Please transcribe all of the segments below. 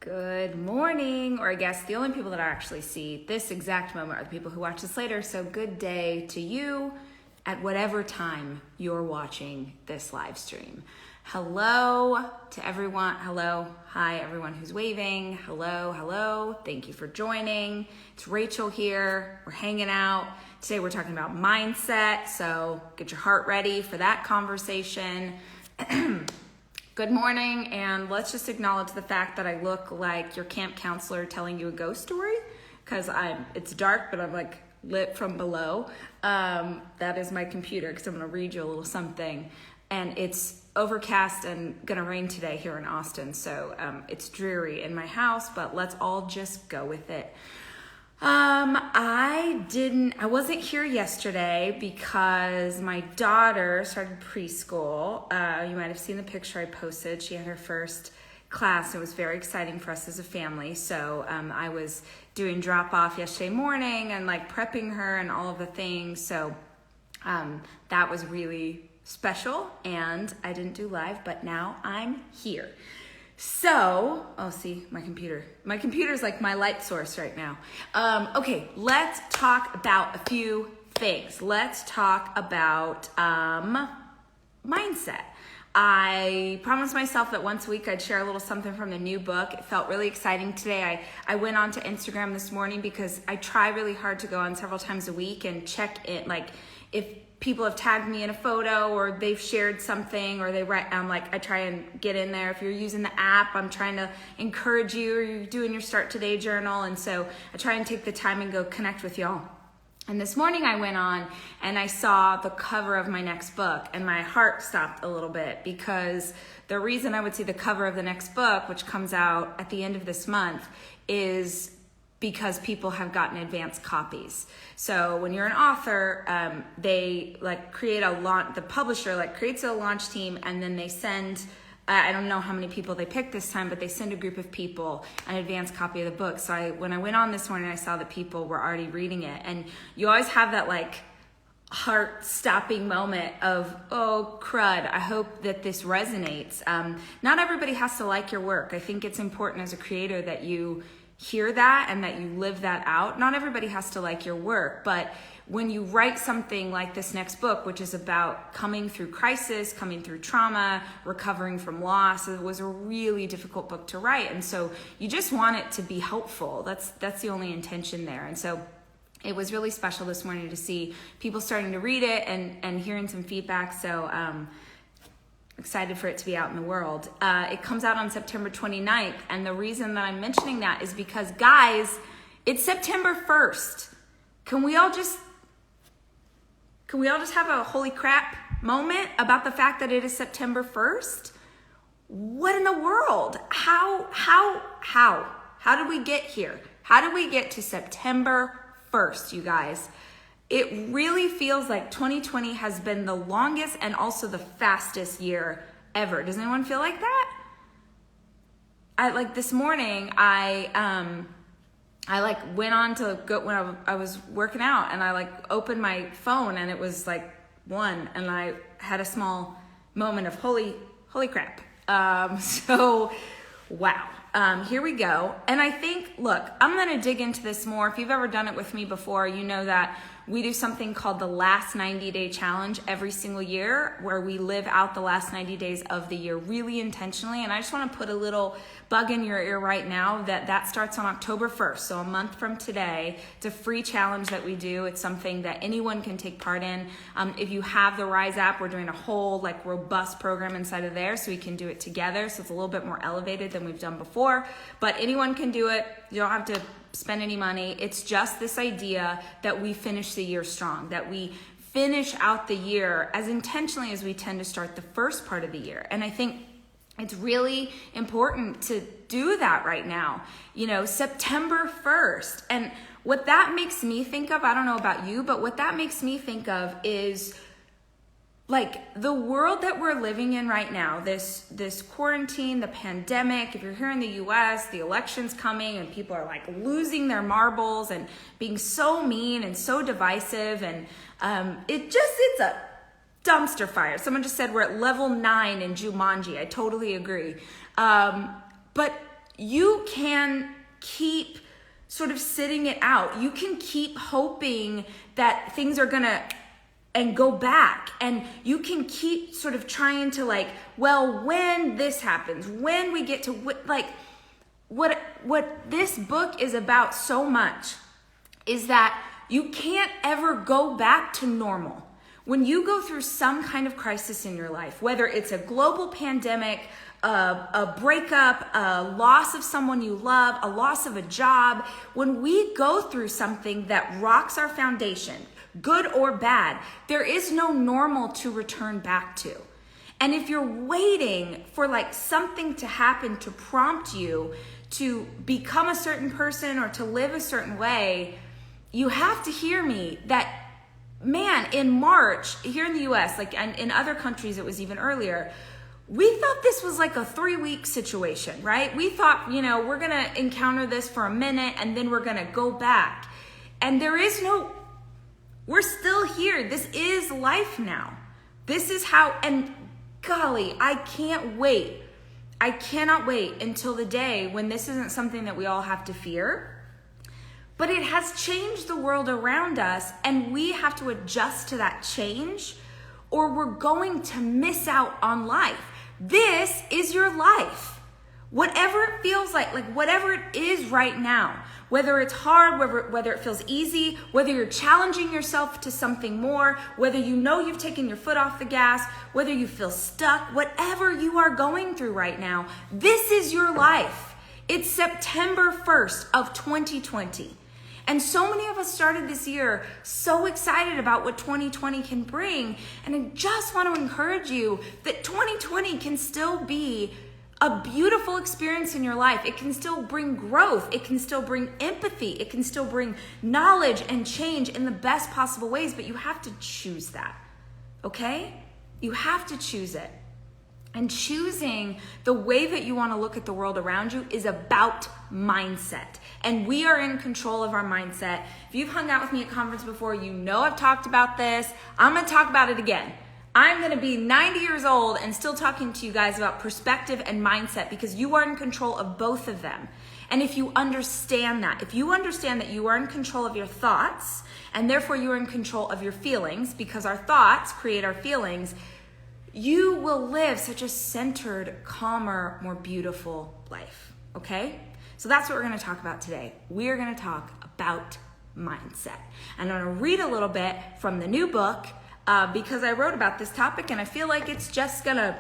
Good morning, or I guess the only people that I actually see this exact moment are the people who watch this later, so good day to you at whatever time you're watching this live stream. Hello to everyone. Hello. Hi, everyone who's waving. Hello. Thank you for joining. It's Rachel here. We're hanging out. Today we're talking about mindset, so get your heart ready for that conversation. Good morning, and let's just acknowledge the fact that I look like your camp counselor telling you a ghost story, because it's dark, but I'm like lit from below. That is my computer, because I'm going to read you a little something. And it's overcast and going to rain today here in Austin, so it's dreary in my house, but let's all just go with it. I wasn't here yesterday because my daughter started preschool. You might have seen the picture I posted. She had her first class. It was very exciting for us as a family. So, I was doing drop off yesterday morning and like prepping her and all of the things. So, that was really special, and I didn't do live, but now I'm here. So, see, my computer's like my light source right now. Okay, let's talk about a few things. Let's talk about mindset. I promised myself that once a week I'd share a little something from the new book. It felt really exciting today. I went on to Instagram this morning because I try really hard to go on several times a week and check it, like if people have tagged me in a photo or they've shared something or they write, I try and get in there. If you're using the app, I'm trying to encourage you, or you're doing your Start Today journal. And so I try and take the time and go connect with y'all. And this morning I went on and I saw the cover of my next book, and my heart stopped a little bit, because the reason I would see the cover of the next book, which comes out at the end of this month, is because people have gotten advanced copies. So when you're an author, they create the publisher creates a launch team, and then they send, I don't know how many people they picked this time, but they send a group of people an advanced copy of the book. So when I went on this morning, I saw that people were already reading it. And you always have that heart-stopping moment of, oh, crud, I hope that this resonates. Not everybody has to like your work. I think it's important as a creator that you hear that and that you live that out. Not everybody has to like your work, but when you write something like this next book, which is about coming through crisis, coming through trauma, recovering from loss, it was a really difficult book to write. And so you just want it to be helpful. That's the only intention there. And so it was really special this morning to see people starting to read it and hearing some feedback. So, excited for it to be out in the world. It comes out on September 29th, and the reason that I'm mentioning that is because, guys, it's September 1st. Can we all just have a holy crap moment about the fact that it is September 1st? What in the world? How did we get here? How did we get to September 1st, you guys? It really feels like 2020 has been the longest and also the fastest year ever. Does anyone feel like that? This morning, I went on to go when I was working out, and I opened my phone, and it was 1, and I had a small moment of holy crap. Wow. Here we go. And I think, look, I'm going to dig into this more. If you've ever done it with me before, you know that we do something called the last 90-day challenge every single year, where we live out the last 90 days of the year really intentionally. And I just want to put a little bug in your ear right now that starts on October 1st. So a month from today. It's a free challenge that we do. It's something that anyone can take part in. If you have the Ryze app, we're doing a whole robust program inside of there, so we can do it together. So it's a little bit more elevated than we've done before, but anyone can do it. You don't have to spend any money. It's just this idea that we finish the year strong, that we finish out the year as intentionally as we tend to start the first part of the year. And I think it's really important to do that right now. September 1st. And what that makes me think of, I don't know about you, but what that makes me think of is the world that we're living in right now, this quarantine, the pandemic. If you're here in the US, the election's coming, and people are losing their marbles and being so mean and so divisive, and it's a dumpster fire. Someone just said we're at level 9 in Jumanji. I totally agree. But you can keep sort of sitting it out. You can keep hoping that things are gonna and go back, and you can keep sort of trying to like, well, when this happens, when we get to like, what this book is about so much is that you can't ever go back to normal. When you go through some kind of crisis in your life, whether it's a global pandemic, a breakup, a loss of someone you love, a loss of a job, when we go through something that rocks our foundation, good or bad, there is no normal to return back to. And if you're waiting for like something to happen to prompt you to become a certain person or to live a certain way, you have to hear me that, man, in March, here in the US, like and in other countries it was even earlier, we thought this was like a 3-week situation, right? We thought, we're gonna encounter this for a minute and then we're gonna go back. And we're still here. This is life now. This is how, and golly, I can't wait. I cannot wait until the day when this isn't something that we all have to fear, but it has changed the world around us, and we have to adjust to that change or we're going to miss out on life. This is your life. Whatever it feels like whatever it is right now, whether it's hard, whether it feels easy, whether you're challenging yourself to something more, whether you've taken your foot off the gas, whether you feel stuck, whatever you are going through right now, this is your life. It's September 1st of 2020. And so many of us started this year so excited about what 2020 can bring. And I just want to encourage you that 2020 can still be a beautiful experience in your life. It can still bring growth. It can still bring empathy. It can still bring knowledge and change in the best possible ways, but you have to choose that, okay? You have to choose it. And choosing the way that you want to look at the world around you is about mindset. And we are in control of our mindset. If you've hung out with me at conference before, you know I've talked about this. I'm going to talk about it again. I'm going to be 90 years old and still talking to you guys about perspective and mindset because you are in control of both of them. And if you understand that, if you understand that you are in control of your thoughts and therefore you are in control of your feelings because our thoughts create our feelings, you will live such a centered, calmer, more beautiful life, okay? So that's what we're going to talk about today. We're going to talk about mindset. And I'm going to read a little bit from the new book because I wrote about this topic and I feel like it's just going to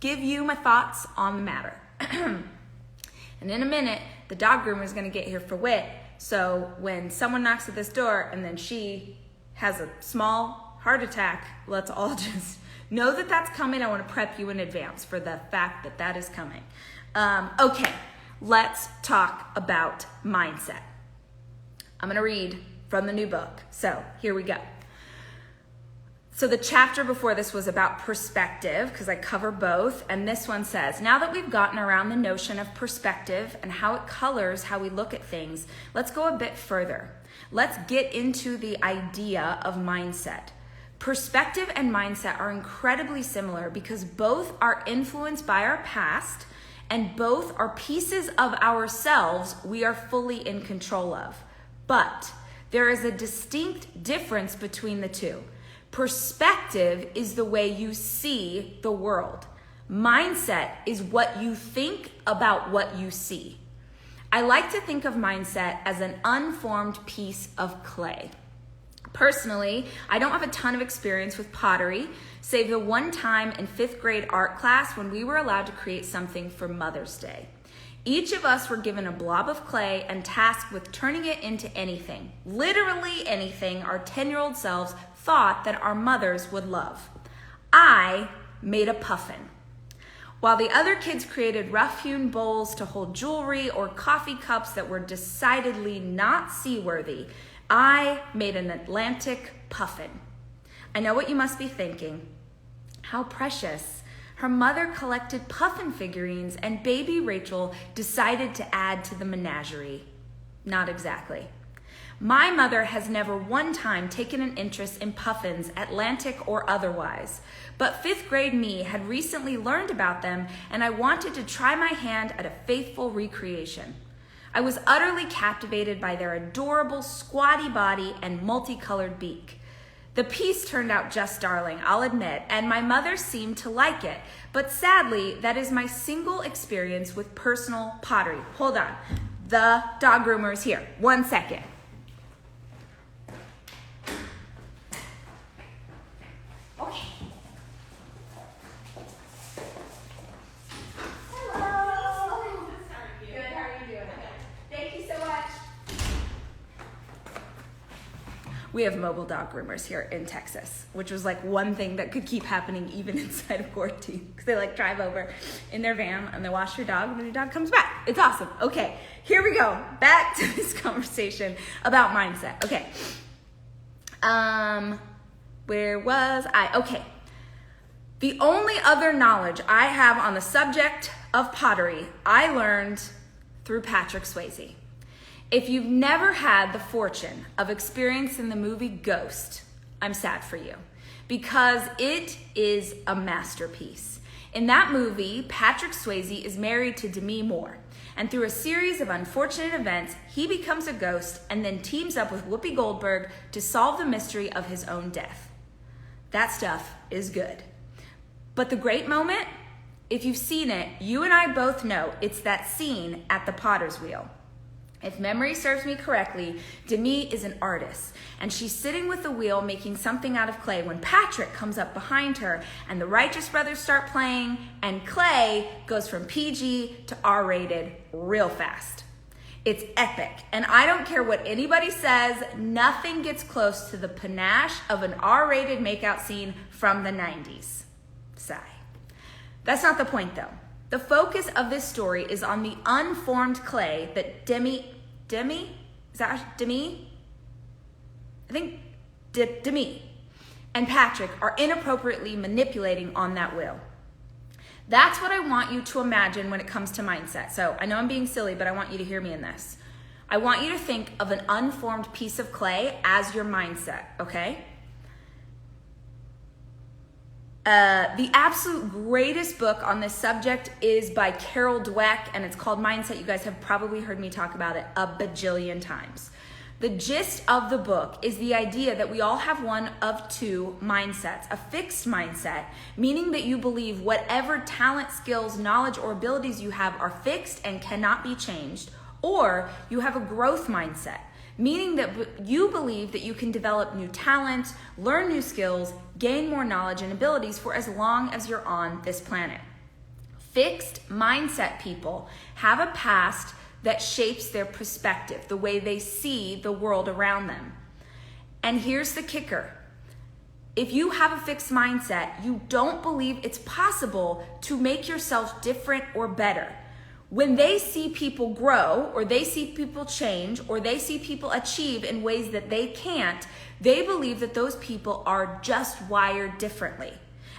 give you my thoughts on the matter. And in a minute, the dog groomer is going to get here for Wit. So when someone knocks at this door and then she has a small heart attack, let's all just know that that's coming. I want to prep you in advance for the fact that that is coming. Okay, let's talk about mindset. I'm going to read from the new book. So here we go. So the chapter before this was about perspective because I cover both. And this one says, now that we've gotten around the notion of perspective and how it colors how we look at things, let's go a bit further. Let's get into the idea of mindset. Perspective and mindset are incredibly similar because both are influenced by our past and both are pieces of ourselves we are fully in control of. But there is a distinct difference between the two. Perspective is the way you see the world. Mindset is what you think about what you see. I like to think of mindset as an unformed piece of clay. Personally, I don't have a ton of experience with pottery, save the one time in 5th grade art class when we were allowed to create something for Mother's Day. Each of us were given a blob of clay and tasked with turning it into anything, literally anything our 10-year-old selves thought that our mothers would love. I made a puffin. While the other kids created rough-hewn bowls to hold jewelry or coffee cups that were decidedly not seaworthy, I made an Atlantic puffin. I know what you must be thinking. How precious. Her mother collected puffin figurines and baby Rachel decided to add to the menagerie. Not exactly. My mother has never one time taken an interest in puffins, Atlantic or otherwise. But 5th grade me had recently learned about them, and I wanted to try my hand at a faithful recreation. I was utterly captivated by their adorable squatty body and multicolored beak. The piece turned out just darling, I'll admit, and my mother seemed to like it. But sadly, that is my single experience with personal pottery. Hold on. The dog groomer is here. 1 second. Okay. Hello. Good, how are you doing? Thank you so much. We have mobile dog groomers here in Texas, which was like one thing that could keep happening even inside of quarantine, because they like drive over in their van and they wash your dog and then your dog comes back. It's awesome. Okay, here we go. Back to this conversation about mindset. Okay. Where was I? Okay. The only other knowledge I have on the subject of pottery, I learned through Patrick Swayze. If you've never had the fortune of experiencing the movie Ghost, I'm sad for you, because it is a masterpiece. In that movie, Patrick Swayze is married to Demi Moore, and through a series of unfortunate events, he becomes a ghost and then teams up with Whoopi Goldberg to solve the mystery of his own death. That stuff is good. But the great moment, if you've seen it, you and I both know it's that scene at the potter's wheel. If memory serves me correctly, Demi is an artist, and she's sitting with the wheel making something out of clay when Patrick comes up behind her, and the Righteous Brothers start playing, and clay goes from PG to R-rated real fast. It's epic, and I don't care what anybody says, nothing gets close to the panache of an R-rated makeout scene from the 90s. Sigh. That's not the point, though. The focus of this story is on the unformed clay that Demi? Is that Demi? I think Demi and Patrick are inappropriately manipulating on that wheel. That's what I want you to imagine when it comes to mindset. So I know I'm being silly, but I want you to hear me in this. I want you to think of an unformed piece of clay as your mindset, okay? The absolute greatest book on this subject is by Carol Dweck, and it's called Mindset. You guys have probably heard me talk about it a bajillion times. The gist of the book is the idea that we all have one of two mindsets. A fixed mindset, meaning that you believe whatever talent, skills, knowledge, or abilities you have are fixed and cannot be changed. Or you have a growth mindset, meaning that you believe that you can develop new talent, learn new skills, gain more knowledge and abilities for as long as you're on this planet. Fixed mindset people have a past that shapes their perspective, the way they see the world around them. And here's the kicker. If you have a fixed mindset, you don't believe it's possible to make yourself different or better. When they see people grow, or they see people change, or they see people achieve in ways that they can't, they believe that those people are just wired differently.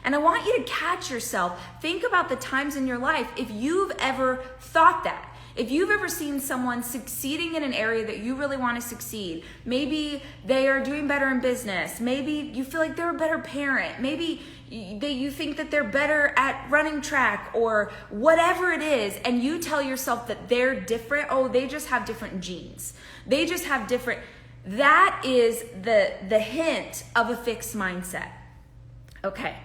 And I want you to catch yourself. Think about the times in your life if you've ever thought that. If you've ever seen someone succeeding in an area that you really want to succeed, maybe they are doing better in business, maybe you feel like they're a better parent, maybe you think that they're better at running track or whatever it is, and you tell yourself that they're different, oh, they just have different genes. They just have different, that is the hint of a fixed mindset. Okay.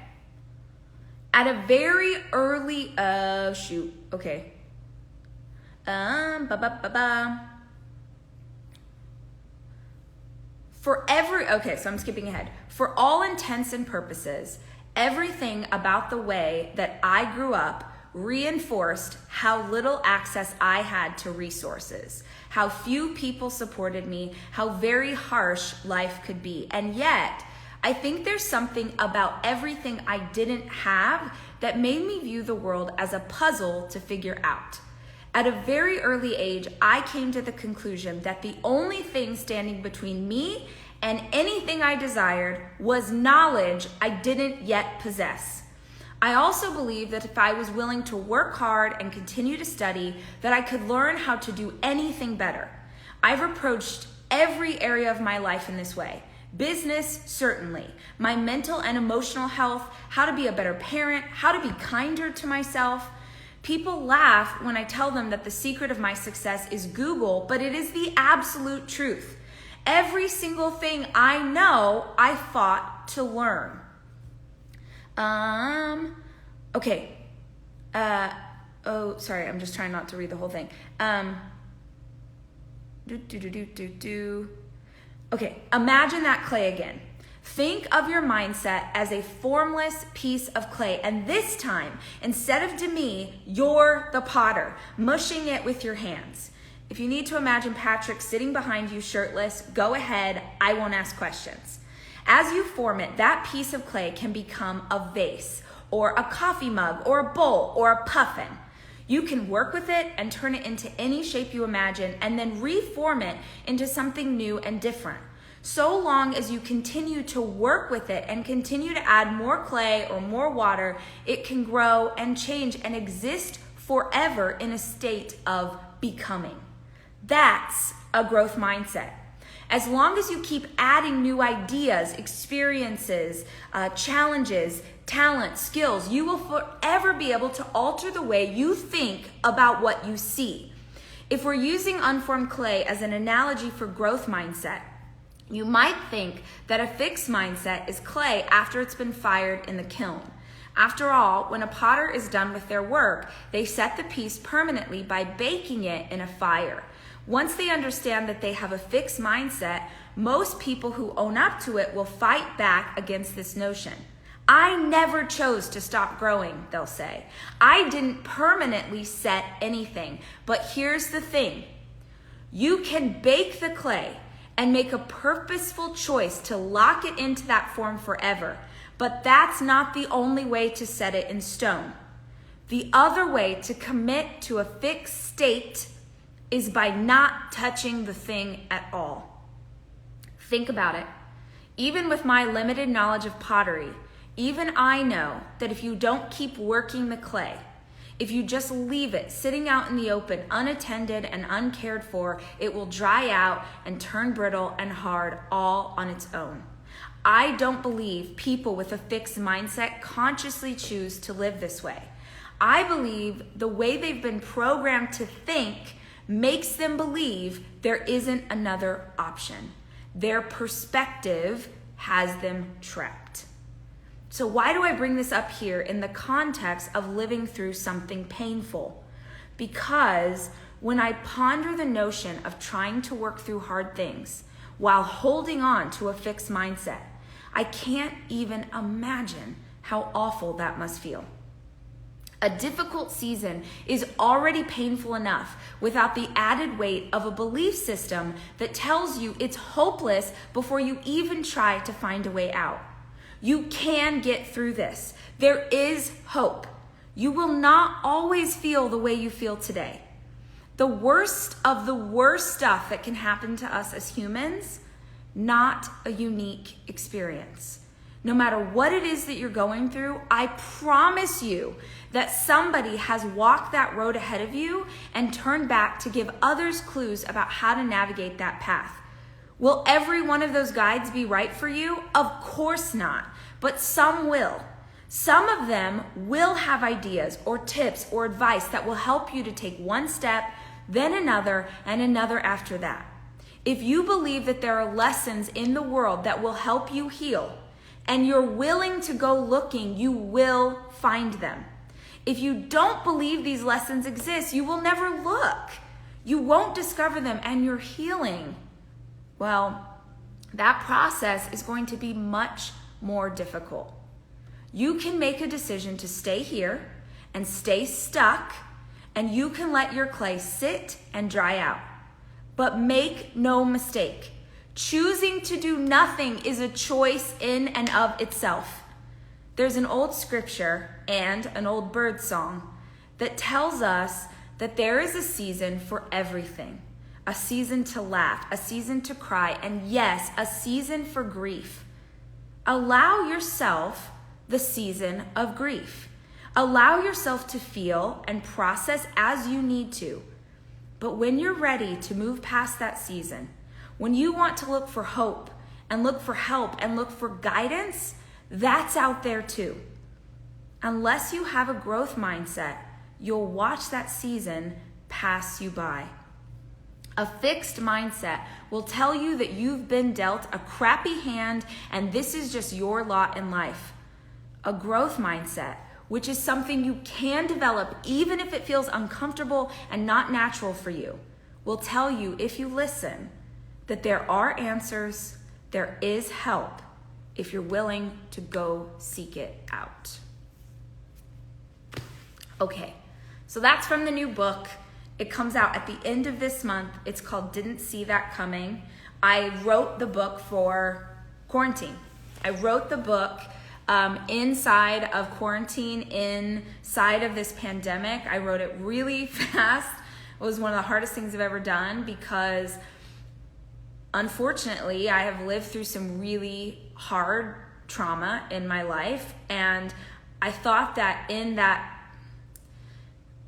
At a very early, okay. So I'm skipping ahead. For all intents and purposes, everything about the way that I grew up reinforced how little access I had to resources, how few people supported me, how very harsh life could be. And yet, I think there's something about everything I didn't have that made me view the world as a puzzle to figure out. At a very early age, I came to the conclusion that the only thing standing between me and anything I desired was knowledge I didn't yet possess. I also believed that if I was willing to work hard and continue to study, that I could learn how to do anything better. I've approached every area of my life in this way. Business, certainly. My mental and emotional health, how to be a better parent, how to be kinder to myself. People laugh when I tell them that the secret of my success is Google, but it is the absolute truth. Every single thing I know, I fought to learn. Okay. Sorry, I'm just trying not to read the whole thing. Okay, imagine that clay again. Think of your mindset as a formless piece of clay, and this time, instead of demi, you're the potter, mushing it with your hands. If you need to imagine Patrick sitting behind you shirtless, go ahead, I won't ask questions. As you form it, that piece of clay can become a vase, or a coffee mug, or a bowl, or a puffin. You can work with it and turn it into any shape you imagine, and then reform it into something new and different. So long as you continue to work with it and continue to add more clay or more water, it can grow and change and exist forever in a state of becoming. That's a growth mindset. As long as you keep adding new ideas, experiences, challenges, talent, skills, you will forever be able to alter the way you think about what you see. If we're using unformed clay as an analogy for growth mindset, you might think that a fixed mindset is clay after it's been fired in the kiln. After all, when a potter is done with their work, they set the piece permanently by baking it in a fire. Once they understand that they have a fixed mindset, most people who own up to it will fight back against this notion. I never chose to stop growing, they'll say. I didn't permanently set anything. But here's the thing. You can bake the clay and make a purposeful choice to lock it into that form forever. But that's not the only way to set it in stone. The other way to commit to a fixed state is by not touching the thing at all. Think about it. Even with my limited knowledge of pottery, even I know that if you don't keep working the clay, if you just leave it sitting out in the open, unattended and uncared for, it will dry out and turn brittle and hard all on its own. I don't believe people with a fixed mindset consciously choose to live this way. I believe the way they've been programmed to think makes them believe there isn't another option. Their perspective has them trapped. So why do I bring this up here in the context of living through something painful? Because when I ponder the notion of trying to work through hard things while holding on to a fixed mindset, I can't even imagine how awful that must feel. A difficult season is already painful enough without the added weight of a belief system that tells you it's hopeless before you even try to find a way out. You can get through this. There is hope. You will not always feel the way you feel today. The worst of the worst stuff that can happen to us as humans, not a unique experience. No matter what it is that you're going through, I promise you that somebody has walked that road ahead of you and turned back to give others clues about how to navigate that path. Will every one of those guides be right for you? Of course not, but some will. Some of them will have ideas or tips or advice that will help you to take one step, then another, and another after that. If you believe that there are lessons in the world that will help you heal, and you're willing to go looking, you will find them. If you don't believe these lessons exist, you will never look. You won't discover them, and your healing, well, that process is going to be much more difficult. You can make a decision to stay here and stay stuck, and you can let your clay sit and dry out. But make no mistake, choosing to do nothing is a choice in and of itself. There's an old scripture and an old bird song that tells us that there is a season for everything. A season to laugh, a season to cry, and yes, a season for grief. Allow yourself the season of grief. Allow yourself to feel and process as you need to. But when you're ready to move past that season, When you want to look for hope and look for help and look for guidance, that's out there too. Unless you have a growth mindset, you'll watch that season pass you by. A fixed mindset will tell you that you've been dealt a crappy hand and this is just your lot in life. A growth mindset, which is something you can develop even if it feels uncomfortable and not natural for you, will tell you, if you listen, that there are answers, there is help, if you're willing to go seek it out. Okay, so that's from the new book. It comes out at the end of this month. It's called Didn't See That Coming. I wrote the book for quarantine. I wrote the book inside of quarantine, inside of this pandemic. I wrote it really fast. It was one of the hardest things I've ever done because unfortunately I have lived through some really hard trauma in my life, and I thought that in that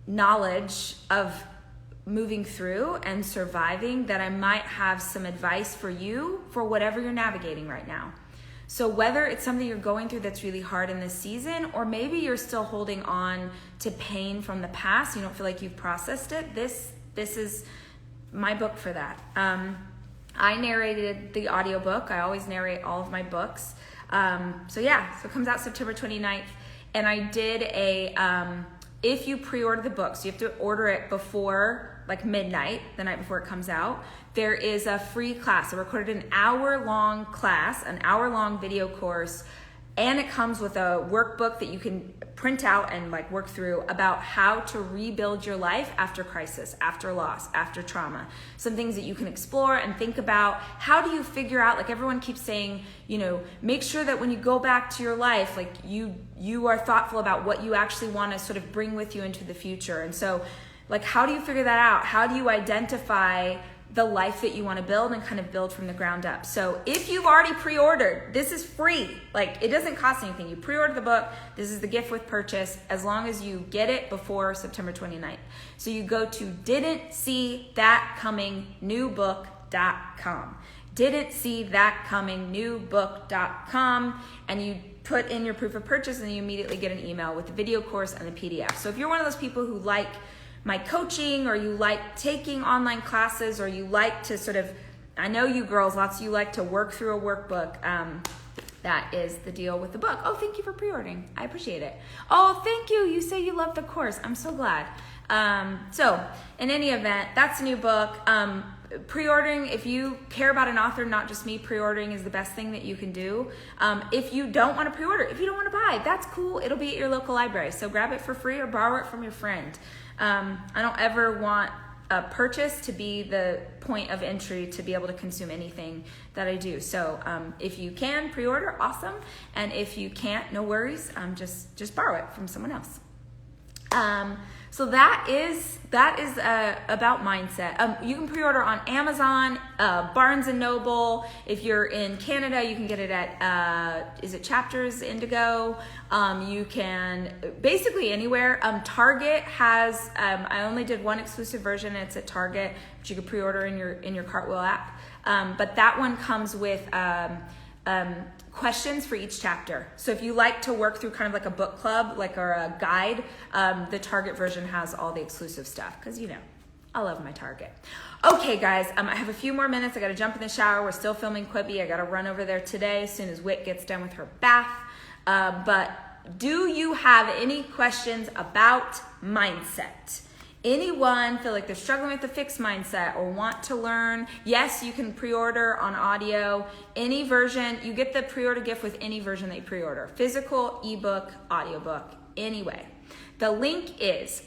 knowledge of moving through and surviving that I might have some advice for you for whatever you're navigating right now. So whether it's something you're going through that's really hard in this season, or maybe you're still holding on to pain from the past, you don't feel like you've processed it, this is my book for that. I narrated the audiobook. I always narrate all of my books. So it comes out September 29th. And I did if you pre-order the book, so you have to order it before like midnight, the night before it comes out, there is a free class. I recorded an hour-long class, an hour-long video course, and it comes with a workbook that you can print out and like work through about how to rebuild your life after crisis, after loss, after trauma. Some things that you can explore and think about. How do you figure out, like everyone keeps saying, make sure that when you go back to your life, like you are thoughtful about what you actually want to sort of bring with you into the future. And so like, how do you figure that out? How do you identify the life that you want to build and kind of build from the ground up? So if you've already pre-ordered, this is free. Like, it doesn't cost anything. You pre-order the book. This is the gift with purchase as long as you get it before September 29th. So you go to didn'tseethatcomingnewbook.com. didn'tseethatcomingnewbook.com, and you put in your proof of purchase and you immediately get an email with the video course and the PDF. So if you're one of those people who like my coaching, or you like taking online classes, or you like to sort of, I know you girls, lots of you like to work through a workbook. That is the deal with the book. Oh, thank you for pre-ordering. I appreciate it. Oh, thank you. You say you love the course. I'm so glad. So in any event, that's a new book. Pre-ordering, if you care about an author, not just me, pre-ordering is the best thing that you can do. If you don't want to pre-order, if you don't want to buy, that's cool. It'll be at your local library. So grab it for free or borrow it from your friend. I don't ever want a purchase to be the point of entry to be able to consume anything that I do. So if you can pre-order, awesome. And if you can't, no worries. Just borrow it from someone else. So that is about mindset. You can pre-order on Amazon, Barnes & Noble. If you're in Canada, you can get it at, is it Chapters, Indigo? You can, basically anywhere. Target has, I only did one exclusive version, and it's at Target, which you can pre-order in your Cartwheel app. But that one comes with questions for each chapter. So if you like to work through kind of like a book club, or a guide, the Target version has all the exclusive stuff, because I love my Target. Okay guys, I have a few more minutes. I gotta jump in the shower. We're still filming Quibi. I gotta run over there today as soon as Whit gets done with her bath. But do you have any questions about mindset? Anyone feel like they're struggling with a fixed mindset or want to learn? Yes, you can pre-order on audio. Any version, you get the pre-order gift with any version that you pre-order. Physical, ebook, audiobook, anyway. The link is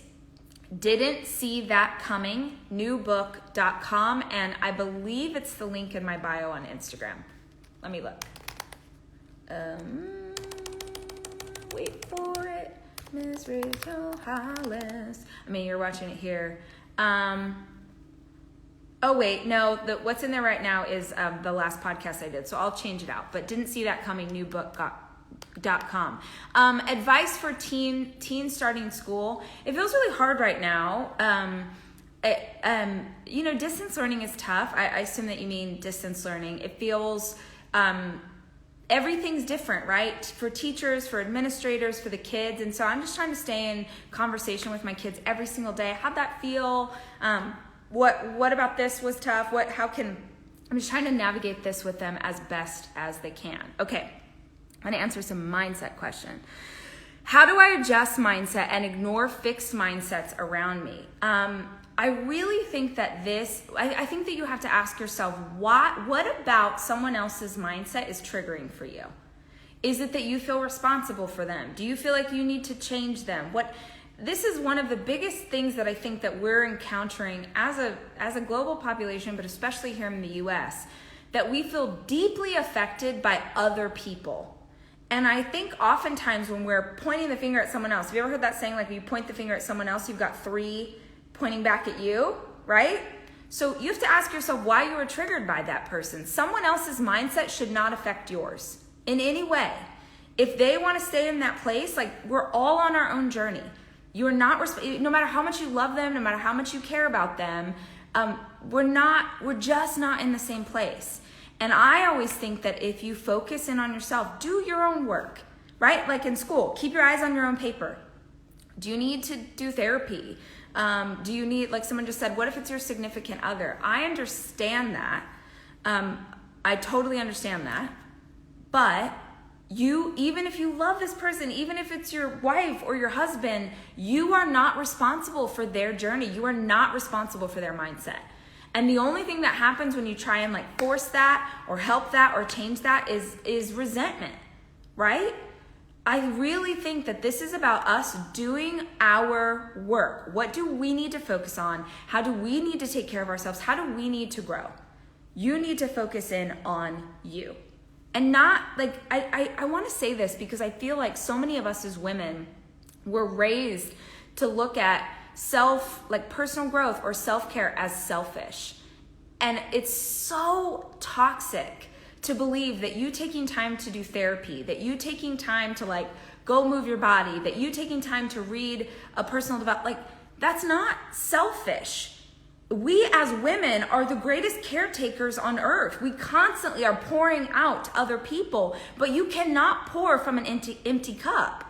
didn'tseethatcomingnewbook.com, and I believe it's the link in my bio on Instagram. Let me look. Wait for it. Miss Rachel Hollis. I mean, you're watching it here. Oh wait, no, what's in there right now is the last podcast I did, so I'll change it out. But didn't see that coming, newbook.com. Advice for teens starting school. It feels really hard right now. Distance learning is tough. I assume that you mean distance learning. It feels, everything's different, right? For teachers, for administrators, for the kids. And so I'm just trying to stay in conversation with my kids every single day. How'd that feel? What about this was tough? I'm just trying to navigate this with them as best as they can. Okay, I'm gonna answer some mindset question. How do I adjust mindset and ignore fixed mindsets around me? I really think that I think that you have to ask yourself, what about someone else's mindset is triggering for you? Is it that you feel responsible for them? Do you feel like you need to change them? This is one of the biggest things that I think that we're encountering as a global population, but especially here in the US, that we feel deeply affected by other people. And I think oftentimes when we're pointing the finger at someone else, have you ever heard that saying, like, when you point the finger at someone else, you've got 3 pointing back at you, right? So you have to ask yourself why you were triggered by that person. Someone else's mindset should not affect yours in any way. If they want to stay in that place, like, we're all on our own journey. You're not, no matter how much you love them, no matter how much you care about them, we're just not in the same place. And I always think that if you focus in on yourself, do your own work, right? Like in school, keep your eyes on your own paper. Do you need to do therapy? Do you need, like someone just said, what if it's your significant other? I understand that. I totally understand that. But even if you love this person, even if it's your wife or your husband, you are not responsible for their journey. You are not responsible for their mindset. And the only thing that happens when you try and like force that or help that or change that is resentment, right? I really think that this is about us doing our work. What do we need to focus on? How do we need to take care of ourselves? How do we need to grow? You need to focus in on you. And not like, I want to say this because I feel like so many of us as women were raised to look at personal growth or self-care as selfish. And it's so toxic to believe that you taking time to do therapy, that you taking time to like go move your body, that you taking time to read a personal development, like that's not selfish. We as women are the greatest caretakers on earth. We constantly are pouring out to other people, but you cannot pour from an empty cup.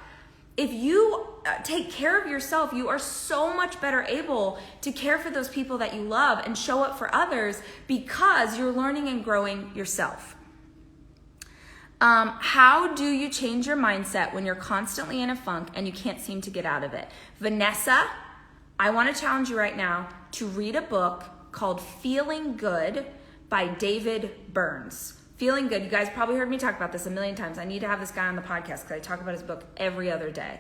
If you take care of yourself, you are so much better able to care for those people that you love and show up for others because you're learning and growing yourself. How do you change your mindset when you're constantly in a funk and you can't seem to get out of it? Vanessa, I want to challenge you right now to read a book called Feeling Good by David Burns. Feeling Good. You guys probably heard me talk about this a million times. I need to have this guy on the podcast because I talk about his book every other day.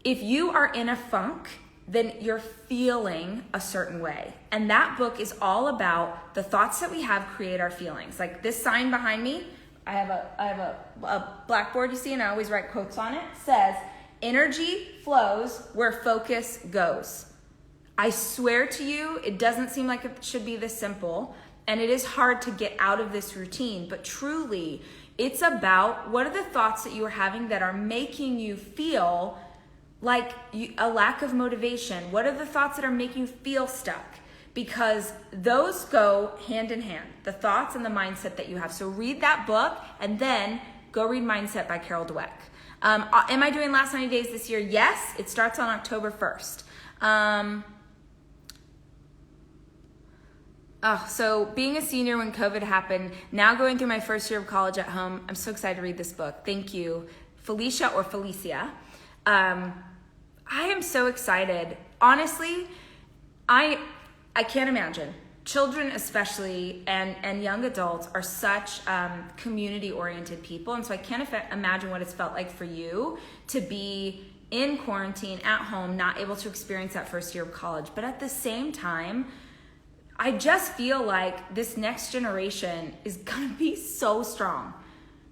If you are in a funk, then you're feeling a certain way. And that book is all about the thoughts that we have create our feelings. Like this sign behind me, I have a blackboard, you see, and I always write quotes on it. It says, energy flows where focus goes. I swear to you, it doesn't seem like it should be this simple. And it is hard to get out of this routine, but truly, it's about what are the thoughts that you are having that are making you feel like a lack of motivation? What are the thoughts that are making you feel stuck? Because those go hand in hand, the thoughts and the mindset that you have. So read that book and then go read Mindset by Carol Dweck. Am I doing Last 90 Days this year? Yes, it starts on October 1st. So being a senior when COVID happened, now going through my first year of college at home, I'm so excited to read this book. Thank you, Felicia or Felicia. I am so excited. Honestly, I can't imagine. Children especially and young adults are such community-oriented people, and so I can't imagine what it's felt like for you to be in quarantine at home, not able to experience that first year of college. But at the same time, I just feel like this next generation is gonna be so strong.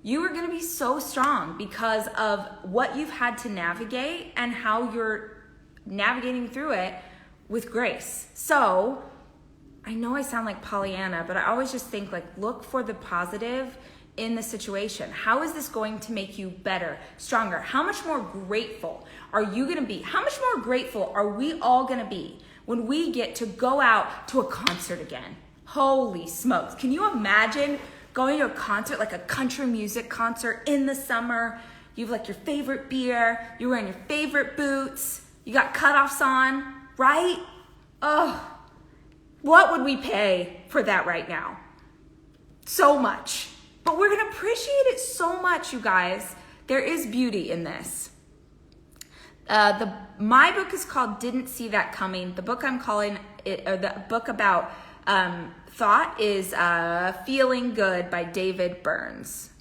You are gonna be so strong because of what you've had to navigate and how you're navigating through it with grace. So, I know I sound like Pollyanna, but I always just think like, look for the positive in the situation. How is this going to make you better, stronger? How much more grateful are you gonna be? How much more grateful are we all gonna be when we get to go out to a concert again. Holy smokes. Can you imagine going to a concert, like a country music concert in the summer? You have like your favorite beer, you're wearing your favorite boots, you got cutoffs on, right? Oh, what would we pay for that right now? So much. But we're gonna appreciate it so much, you guys. There is beauty in this. My book is called Didn't See That Coming. The book I'm calling it, or the book about thought is Feeling Good by David Burns.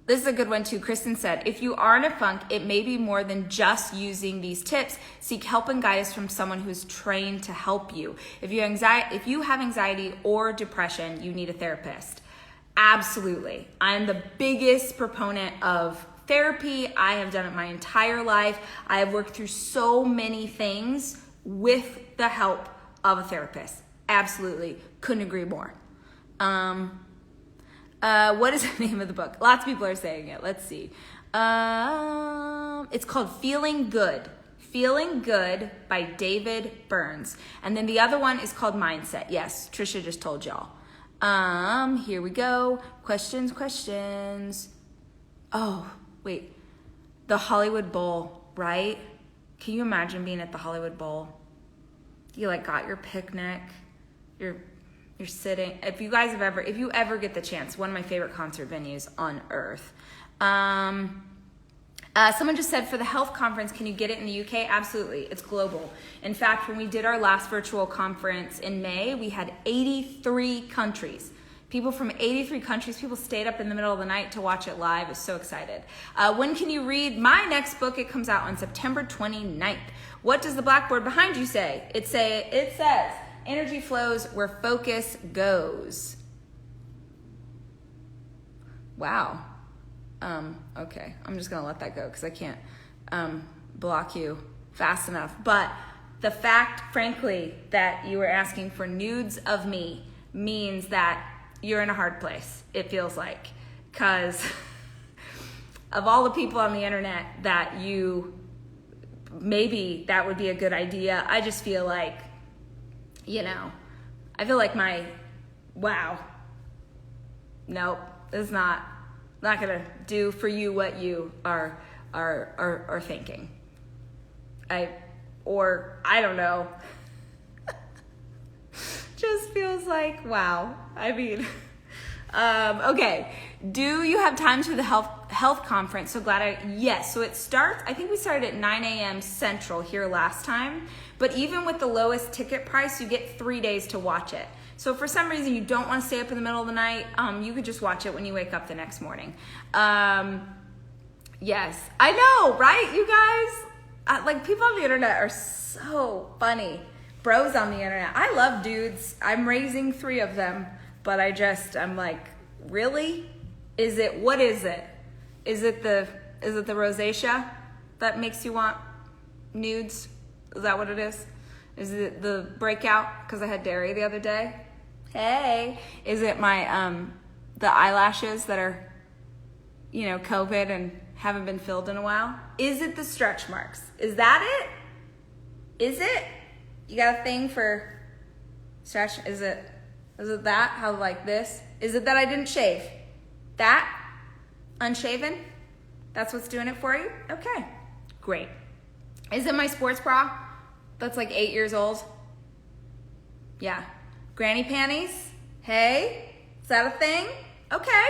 This is a good one too. Kristen said, if you are in a funk, it may be more than just using these tips. Seek help and guidance from someone who's trained to help you. If you have anxiety or depression, you need a therapist. Absolutely. I'm the biggest proponent of therapy. I have done it my entire life. I have worked through so many things with the help of a therapist. Absolutely. Couldn't agree more. What is the name of the book? Lots of people are saying it. Let's see. It's called Feeling Good. Feeling Good by David Burns. And then the other one is called Mindset. Yes, Trisha just told y'all. Here we go. Questions. Oh, wait. The Hollywood Bowl, right? Can you imagine being at the Hollywood Bowl? You like got your picnic. You're sitting. If you ever get the chance, one of my favorite concert venues on earth. Someone just said for the health conference, can you get it in the UK? Absolutely, it's global. In fact, when we did our last virtual conference in May, we had 83 countries. People from 83 countries, people stayed up in the middle of the night to watch it live. I was so excited. When can you read my next book? It comes out on September 29th. What does the blackboard behind you say? It says, energy flows where focus goes. Wow. Okay, I'm just gonna let that go because I can't block you fast enough. But the fact, frankly, that you were asking for nudes of me means that you're in a hard place, it feels like. Because of all the people on the internet that maybe that would be a good idea, I just feel like, I feel like nope, it's not gonna do for you what you are thinking. I don't know. Just feels like, wow. I mean, okay. Do you have time to the health conference? So glad yes. So it starts, I think we started at 9 a.m. Central here last time, but even with the lowest ticket price, you get 3 days to watch it. So if for some reason you don't want to stay up in the middle of the night, you could just watch it when you wake up the next morning. Yes, I know, right, you guys? Like, people on the internet are so funny. Bros on the internet. I love dudes. I'm raising 3 of them, but I'm like, really? What is it? Is it the rosacea that makes you want nudes? Is that what it is? Is it the breakout because I had dairy the other day? Hey, is it my the eyelashes that are, COVID and haven't been filled in a while? Is it the stretch marks? Is that it? Is it? You got a thing for stretch? Is it that? How like this? Is it that I didn't shave? That? Unshaven? That's what's doing it for you? Okay, great. Is it my sports bra that's like 8 years old? Yeah. Granny panties? Hey, is that a thing? Okay.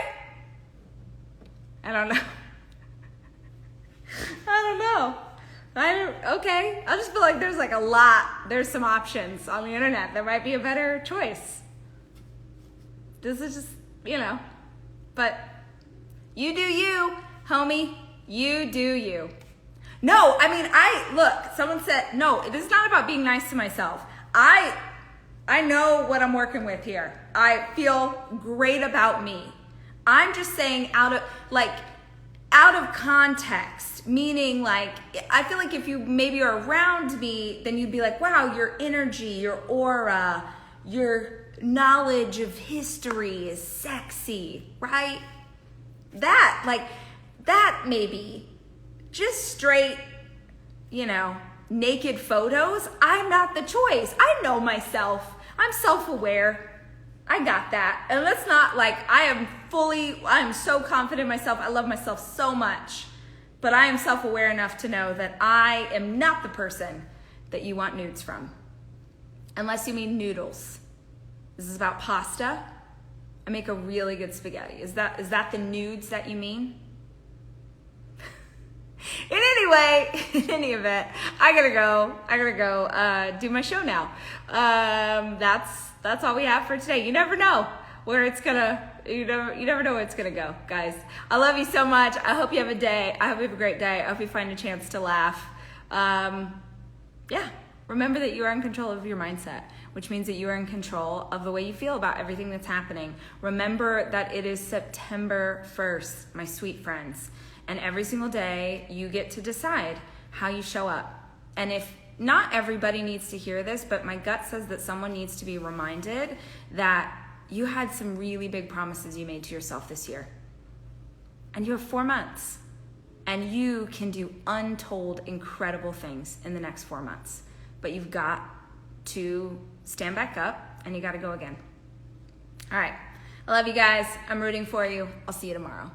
I don't know. Okay. I just feel like there's some options on the internet that might be a better choice. This is just, but you do you, homie. You do you. No, someone said, no, it is not about being nice to myself. I know what I'm working with here. I feel great about me. I'm just saying out of context, meaning like, I feel like if you maybe are around me, then you'd be like, wow, your energy, your aura, your knowledge of history is sexy, right? That maybe just straight, naked photos, I'm not the choice. I know myself. I'm self-aware. I got that. And that's not like I am so confident in myself. I love myself so much. But I am self-aware enough to know that I am not the person that you want nudes from. Unless you mean noodles. This is about pasta. I make a really good spaghetti. Is that the nudes that you mean? In any event, I gotta go do my show now. That's all we have for today. You never know where it's gonna, you never know where it's gonna go, guys. I love you so much. I hope you have a day. I hope you have a great day. I hope you find a chance to laugh. Remember that you are in control of your mindset, which means that you are in control of the way you feel about everything that's happening. Remember that it is September 1st, my sweet friends. And every single day, you get to decide how you show up. And if not everybody needs to hear this, but my gut says that someone needs to be reminded that you had some really big promises you made to yourself this year. And you have 4 months. And you can do untold, incredible things in the next 4 months. But you've got to stand back up and you got to go again. All right. I love you guys. I'm rooting for you. I'll see you tomorrow.